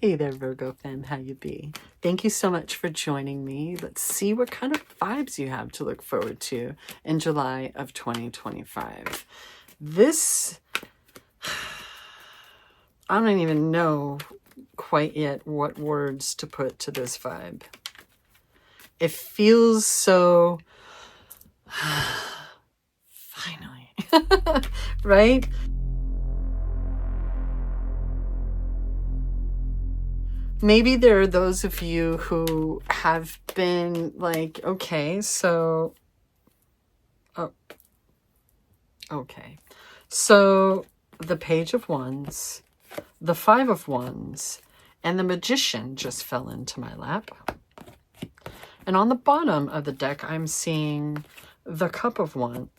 Hey there, Virgo fan, how you be? Thank you so much for joining me. Let's see what kind of vibes you have to look forward to in July of 2025. This, I don't even know quite yet what words to put to this vibe. It feels so, finally, right? Maybe there are those of you who have been like, okay, so, oh, okay. So the Page of Wands, the Five of Wands, and the Magician just fell into my lap. And on the bottom of the deck, I'm seeing the Cup of Wands,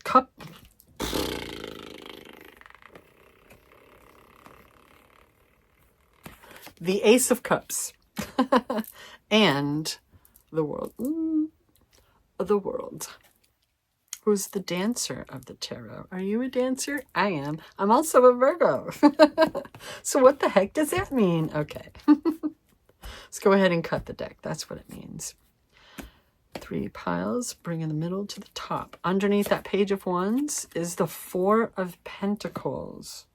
the Ace of Cups, and the World. The World. Who's the dancer of the tarot? Are you a dancer? I am. I'm also a Virgo. So what the heck does that mean? Okay. Let's go ahead and cut the deck. That's what it means. 3 piles, bringing the middle to the top. Underneath that Page of Wands is the Four of Pentacles.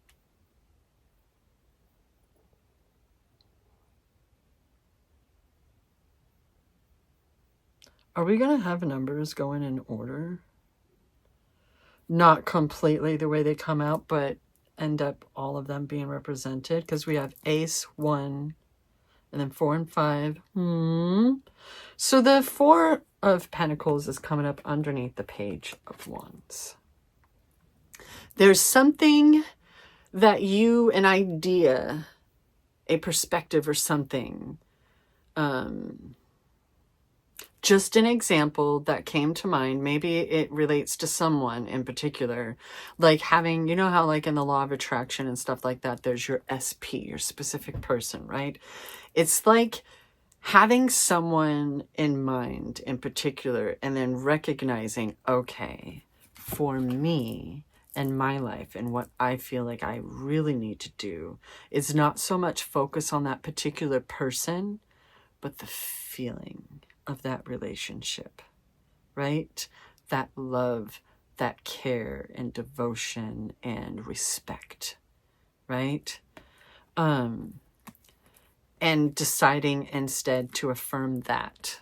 Are we going to have numbers going in order? Not completely the way they come out, but end up all of them being represented, because we have Ace, 1, and then 4 and 5. So the Four of Pentacles is coming up underneath the Page of Wands. There's something that you, an idea, a perspective or something, just an example that came to mind. Maybe it relates to someone in particular, like having, you know how like in the law of attraction and stuff like that, there's your SP, your specific person, right? It's like having someone in mind in particular, and then recognizing, okay, for me and my life and what I feel like I really need to do is not so much focus on that particular person, but the feeling of that relationship, right? That love, that care and devotion and respect, right? And deciding instead to affirm that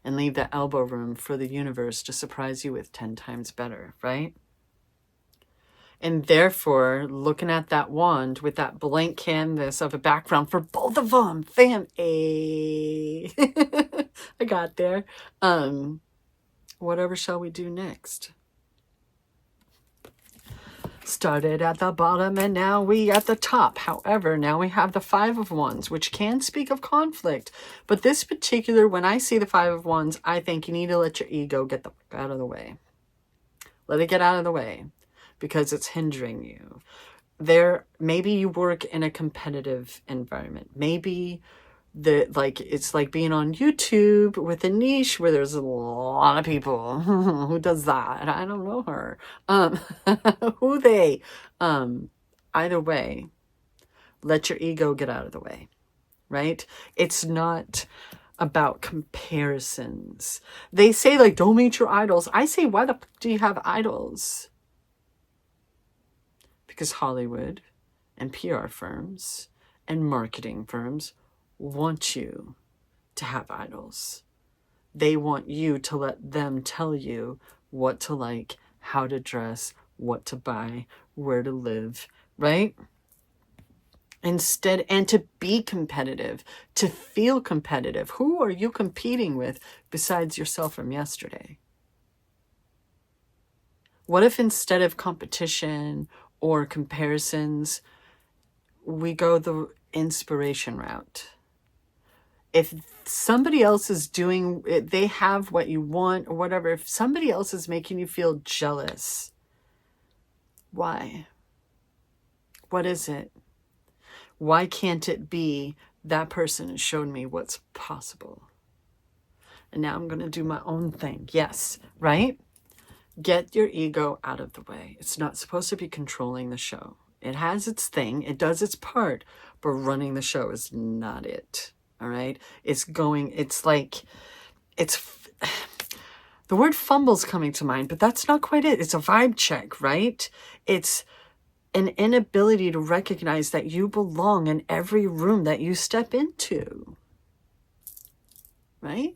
and leave the elbow room for the universe to surprise you with 10 times better, right? And therefore, looking at that wand with that blank canvas of a background for both of them, I got there. Whatever shall we do next? Started at the bottom and now we at the top. However, now we have the Five of Wands, which can speak of conflict. But this particular, when I see the Five of Wands, I think you need to let your ego get the fuck out of the way. Let it get out of the way, because it's hindering you. Maybe you work in a competitive environment. Maybe it's like being on YouTube with a niche where there's a lot of people. Who does that? I don't know her. Who they? Either way, let your ego get out of the way, right? It's not about comparisons. They say like, don't meet your idols. I say, why the fuck do you have idols? Because Hollywood and PR firms and marketing firms want you to have idols. They want you to let them tell you what to like, how to dress, what to buy, where to live, right? Instead, and to be competitive, to feel competitive. Who are you competing with besides yourself from yesterday? What if instead of competition or comparisons, we go the inspiration route? If somebody else is doing it, they have what you want or whatever, if somebody else is making you feel jealous, why? What is it? Why can't it be that person has shown me what's possible? And now I'm going to do my own thing. Yes, right? Get your ego out of the way. It's not supposed to be controlling the show. It has its thing. It does its part. but running the show is not it. All right. It's the word fumble's coming to mind, but that's not quite it. It's a vibe check, right? It's an inability to recognize that you belong in every room that you step into, right?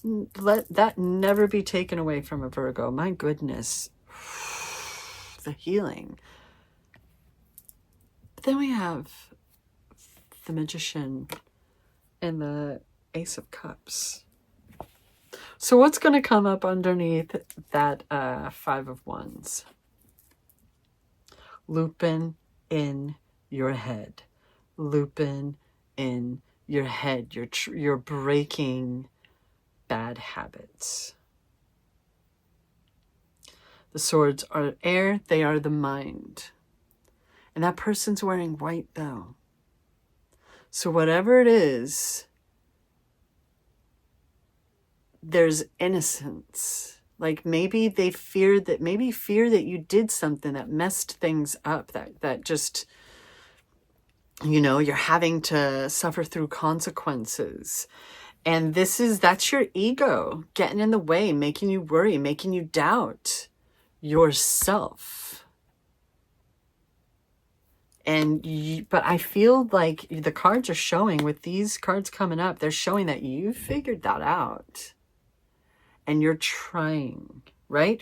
Let that never be taken away from a Virgo. My goodness. The healing. But then we have the Magician and the Ace of Cups. So what's going to come up underneath that Five of Wands? Looping in your head. Looping in your head. You're breaking bad habits. The swords are air. They are the mind. And that person's wearing white though. So whatever it is, there's innocence. Like maybe they fear that you did something that messed things up, that just, you're having to suffer through consequences. And that's your ego getting in the way, making you worry, making you doubt yourself. But I feel like the cards are showing, with these cards coming up, they're showing that you figured that out. And you're trying, right?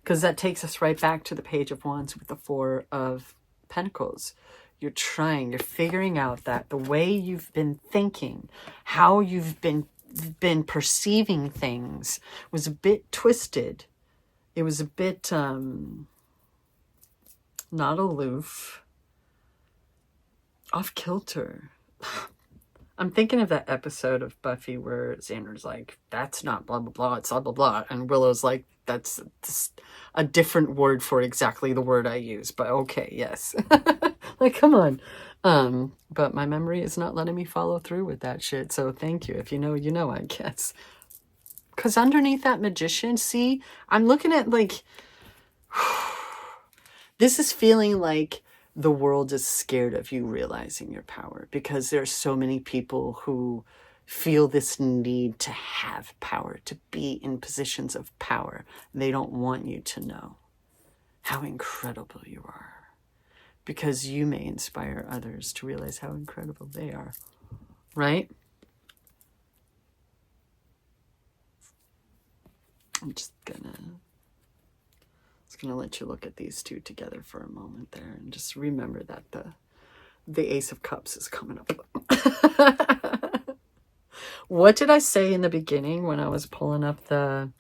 Because that takes us right back to the Page of Wands with the Four of Pentacles. You're trying, you're figuring out that the way you've been thinking, how you've been perceiving things was a bit twisted. It was a bit not aloof, off kilter. I'm thinking of that episode of Buffy where Xander's like, that's not blah, blah, blah, it's blah, blah, blah. And Willow's like, that's a different word for exactly the word I use. But okay, yes. Like, come on. But my memory is not letting me follow through with that shit. So thank you. If you know, you know, I guess. Because underneath that Magician, see, I'm looking at like, this is feeling like the world is scared of you realizing your power, because there's so many people who feel this need to have power, to be in positions of power. They don't want you to know how incredible you are, because you may inspire others to realize how incredible they are, right? I'm just gonna let you look at these two together for a moment there, and just remember that the Ace of Cups is coming up. What did I say in the beginning when I was pulling up the...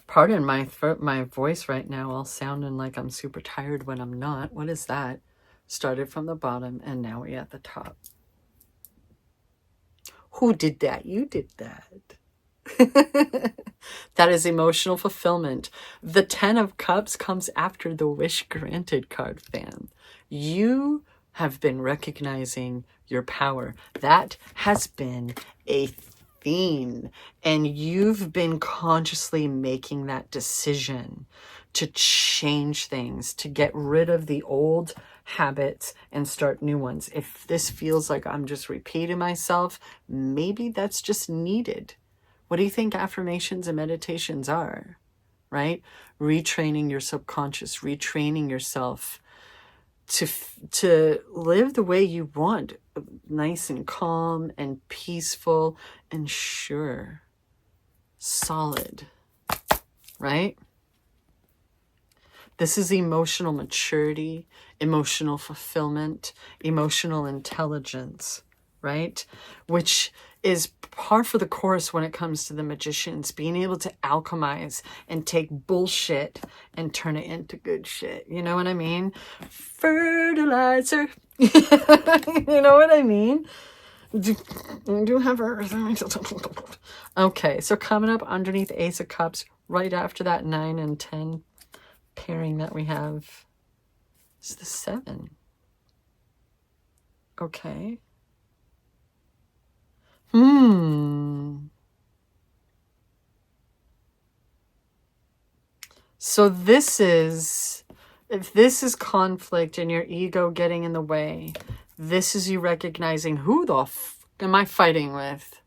Pardon my throat, my voice right now, all sounding like I'm super tired when I'm not. What is that? Started from the bottom and now we're at the top. Who did that? You did that. That is emotional fulfillment. The 10 of Cups comes after the Wish Granted card, fam. You have been recognizing your power. That has been a theme, and you've been consciously making that decision to change things, to get rid of the old habits and start new ones. If this feels like I'm just repeating myself, maybe that's just needed. What do you think affirmations and meditations are, right? Retraining your subconscious, retraining yourself to live the way you want, nice and calm and peaceful and sure, solid, right? This is emotional maturity, emotional fulfillment, emotional intelligence, right? Which is par for the course when it comes to the Magicians, being able to alchemize and take bullshit and turn it into good shit. You know what I mean? Fertilizer. You know what I mean? Do have everything. Okay, so coming up underneath Ace of Cups, right after that 9 and 10 pairing that we have, is the 7. Okay. So this is If this is conflict and your ego getting in the way, this is you recognizing, who the f am I fighting with?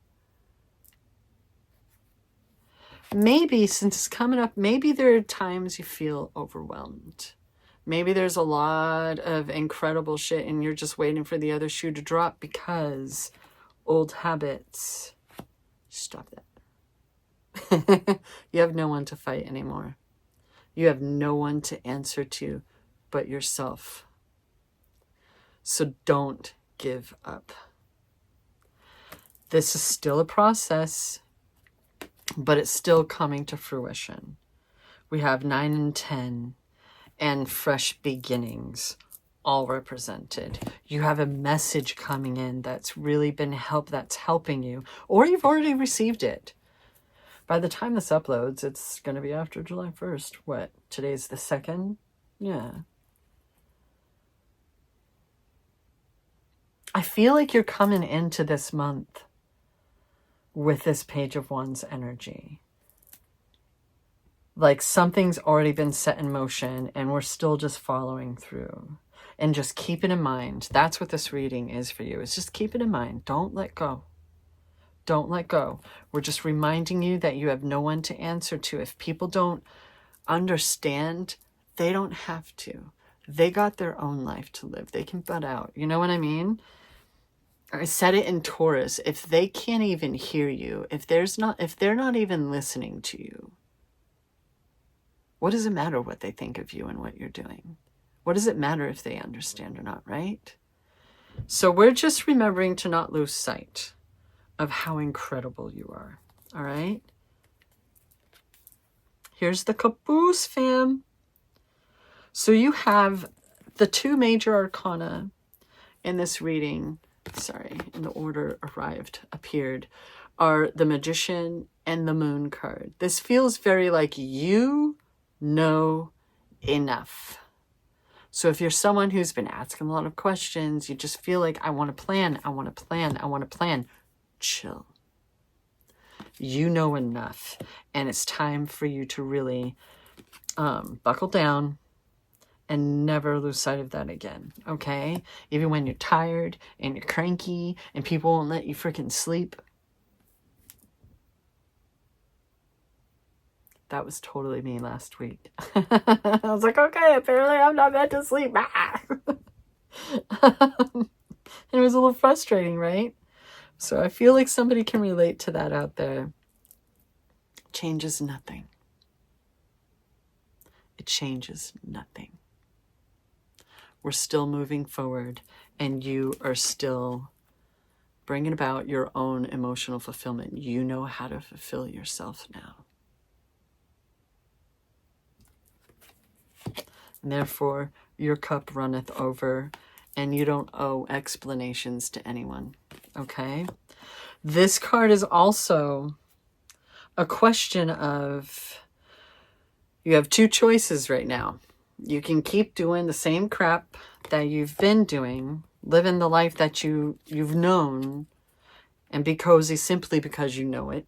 Maybe, since it's coming up, maybe there are times you feel overwhelmed. Maybe there's a lot of incredible shit and you're just waiting for the other shoe to drop because old habits. Stop that. You have no one to fight anymore. You have no one to answer to but yourself. So don't give up. This is still a process, but it's still coming to fruition. We have 9 and 10 and fresh beginnings all represented. You have a message coming in that's really been that's helping you, or you've already received it. By the time this uploads, it's going to be after July 1st. What? Today's the 2nd? Yeah. I feel like you're coming into this month with this Page of Wands energy. Like something's already been set in motion and we're still just following through. And just keep it in mind. That's what this reading is for you. It's just keep it in mind. Don't let go. Don't let go. We're just reminding you that you have no one to answer to. If people don't understand, they don't have to. They got their own life to live. They can butt out. You know what I mean? I said it in Taurus. If they can't even hear you, if they're not even listening to you, what does it matter what they think of you and what you're doing? What does it matter if they understand or not, right? So we're just remembering to not lose sight of how incredible you are, all right? Here's the caboose, fam. So you have the 2 major arcana in this reading, in the order appeared, are the Magician and the Moon card. This feels very like you know enough. So if you're someone who's been asking a lot of questions, you just feel like, I want to plan, I want to plan, I want to plan. Chill. You know enough. And it's time for you to really buckle down and never lose sight of that again. Okay? Even when you're tired and you're cranky and people won't let you freaking sleep. That was totally me last week. I was like, okay, apparently I'm not meant to sleep. It was a little frustrating, right? So I feel like somebody can relate to that out there. Changes nothing. It changes nothing. We're still moving forward, and you are still bringing about your own emotional fulfillment. You know how to fulfill yourself now. And therefore, your cup runneth over, and you don't owe explanations to anyone, okay? This card is also a question of, you have 2 choices right now. You can keep doing the same crap that you've been doing, living the life that you've known, and be cozy simply because you know it.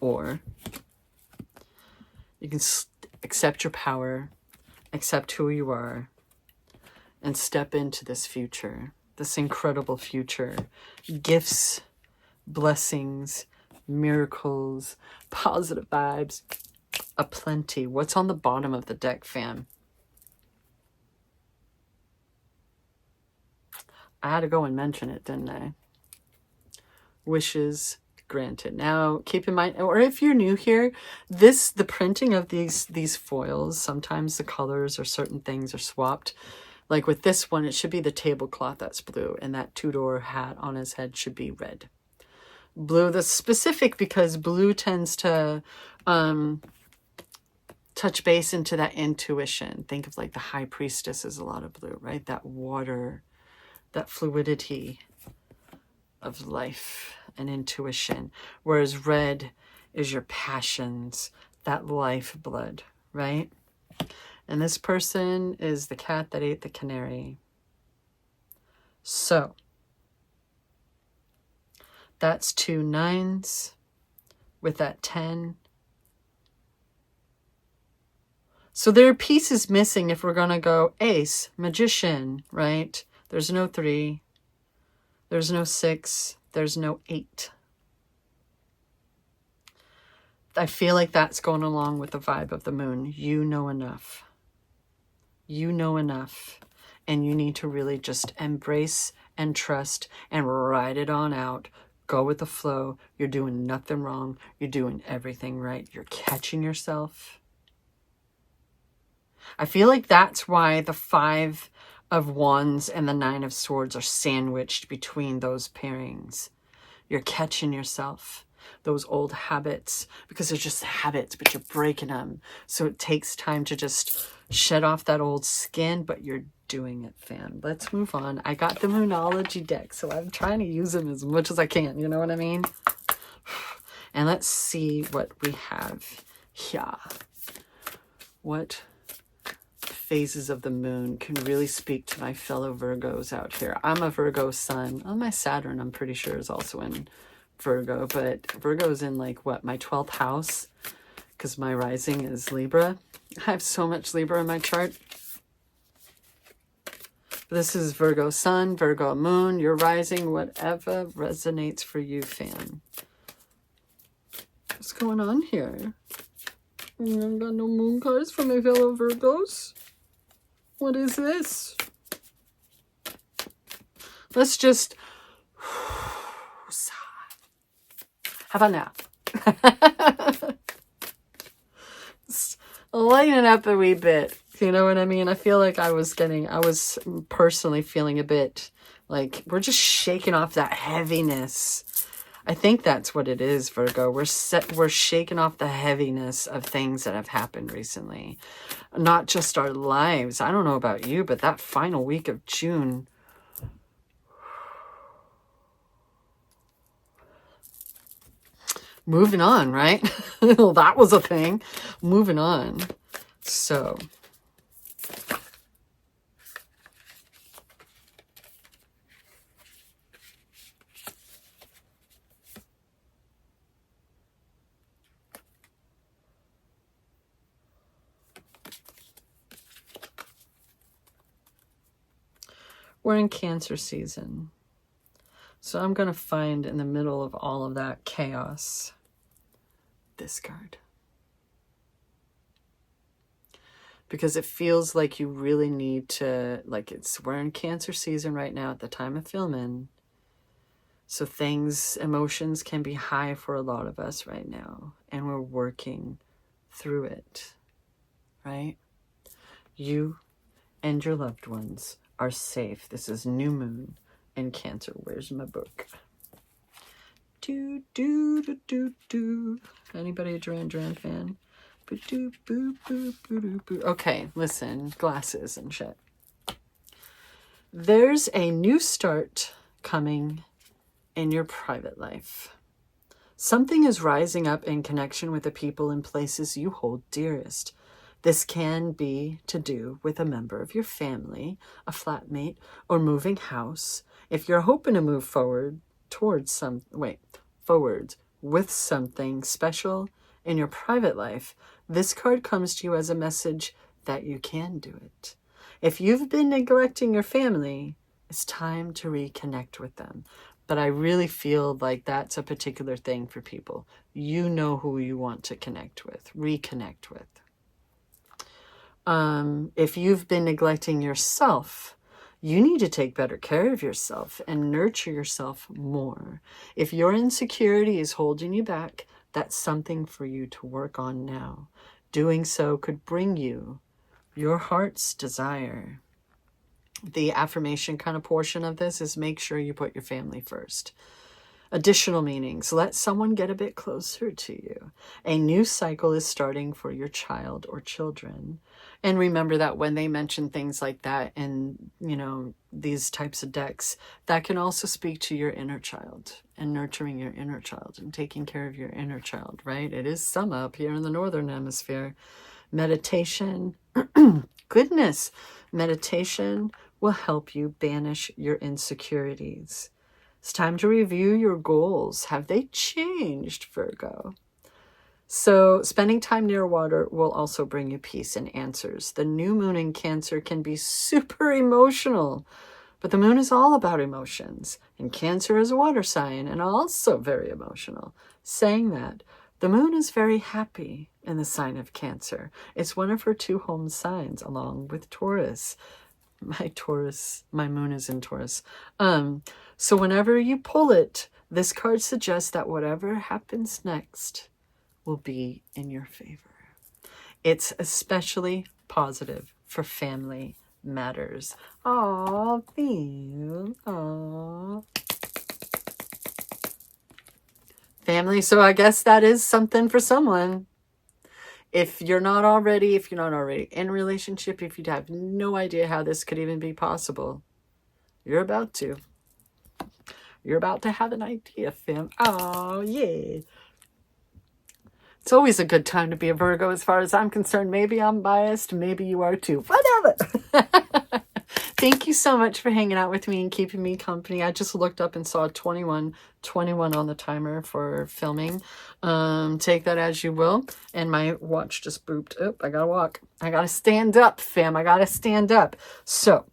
Or you can accept your power, accept who you are, and step into this future, this incredible future. Gifts, blessings, miracles, positive vibes, aplenty. What's on the bottom of the deck, fam? I had to go and mention it, didn't I? Wishes granted. Now, keep in mind, or if you're new here, the printing of these foils, sometimes the colors or certain things are swapped. Like with this one, it should be the tablecloth that's blue, and that Tudor hat on his head should be red. Blue, that's specific because blue tends to touch base into that intuition. Think of like the High Priestess is a lot of blue, right? That water, that fluidity of life and intuition. Whereas red is your passions, that lifeblood, right? And this person is the cat that ate the canary. So that's 2 9s with that 10. So there are pieces missing if we're going to go ace, magician, right? There's no 3. There's no 6. There's no 8. I feel like that's going along with the vibe of the moon. You know enough. You know enough. And you need to really just embrace and trust and ride it on out. Go with the flow. You're doing nothing wrong. You're doing everything right. You're catching yourself. I feel like that's why the 5 of Wands and the 9 of Swords are sandwiched between those pairings. You're catching yourself. Those old habits, because they're just habits, but you're breaking them. So it takes time to just shed off that old skin, but you're doing it, fam. Let's move on. I got the Moonology deck, so I'm trying to use them as much as I can. You know what I mean? And let's see what we have here. What phases of the moon can really speak to my fellow Virgos out here? I'm a Virgo sun. Oh, my Saturn, I'm pretty sure, is also in Virgo, but Virgo's in like what, my 12th house, because my rising is Libra. I have so much Libra in my chart. This is Virgo sun, Virgo moon, your rising, whatever resonates for you, fam. What's going on here? I haven't got no moon cards for my fellow Virgos. What is this? Let's just have a nap. Lighten up a wee bit. You know what I mean? I feel like I was personally feeling a bit like we're just shaking off that heaviness. I think that's what it is, Virgo. We're shaking off the heaviness of things that have happened recently. Not just our lives. I don't know about you, but that final week of June, moving on, right? Well, that was a thing. Moving on. So, we're in Cancer season. So I'm going to find in the middle of all of that chaos this card. Because it feels like you really need to, we're in Cancer season right now at the time of filming. So emotions can be high for a lot of us right now. And we're working through it, right? You and your loved ones are safe. This is new moon in Cancer. Where's my book? Anybody a Duran Duran fan? Okay, listen, glasses and shit. There's a new start coming in your private life. Something is rising up in connection with the people and places you hold dearest. This can be to do with a member of your family, a flatmate, or moving house. If you're hoping to move forward with something special in your private life, this card comes to you as a message that you can do it. If you've been neglecting your family, it's time to reconnect with them. But I really feel like that's a particular thing for people. You know who you want to connect with, reconnect with. If you've been neglecting yourself, you need to take better care of yourself and nurture yourself more. If your insecurity is holding you back, that's something for you to work on now. Doing so could bring you your heart's desire. The affirmation kind of portion of this is make sure you put your family first. Additional meanings. Let someone get a bit closer to you. A new cycle is starting for your child or children. And remember that when they mention things like that and, these types of decks, that can also speak to your inner child and nurturing your inner child and taking care of your inner child, right? It is summer up here in the Northern Hemisphere. Meditation, goodness, meditation will help you banish your insecurities. It's time to review your goals. Have they changed, Virgo? So spending time near water will also bring you peace and answers. The new moon in Cancer can be super emotional, but the moon is all about emotions, and Cancer is a water sign and also very emotional. Saying that, the moon is very happy in the sign of Cancer. It's one of her 2 home signs along with Taurus. My moon is in Taurus. So whenever you pull it, this card suggests that whatever happens next will be in your favor. It's especially positive for family matters. Aw, Pam. Aw. Family, so I guess that is something for someone. If you're not already in a relationship, if you have no idea how this could even be possible, you're about to. You're about to have an idea, fam. Oh, yeah. It's always a good time to be a Virgo as far as I'm concerned. Maybe I'm biased. Maybe you are too. Whatever. Thank you so much for hanging out with me and keeping me company. I just looked up and saw 21 on the timer for filming. Take that as you will. And my watch just booped. Oh, I gotta walk. I gotta stand up, fam. I gotta stand up. So,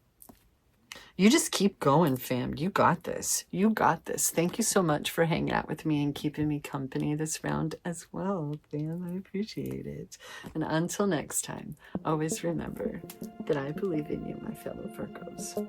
you just keep going, fam. You got this. You got this. Thank you so much for hanging out with me and keeping me company this round as well, fam. I appreciate it. And until next time, always remember that I believe in you, my fellow Virgos.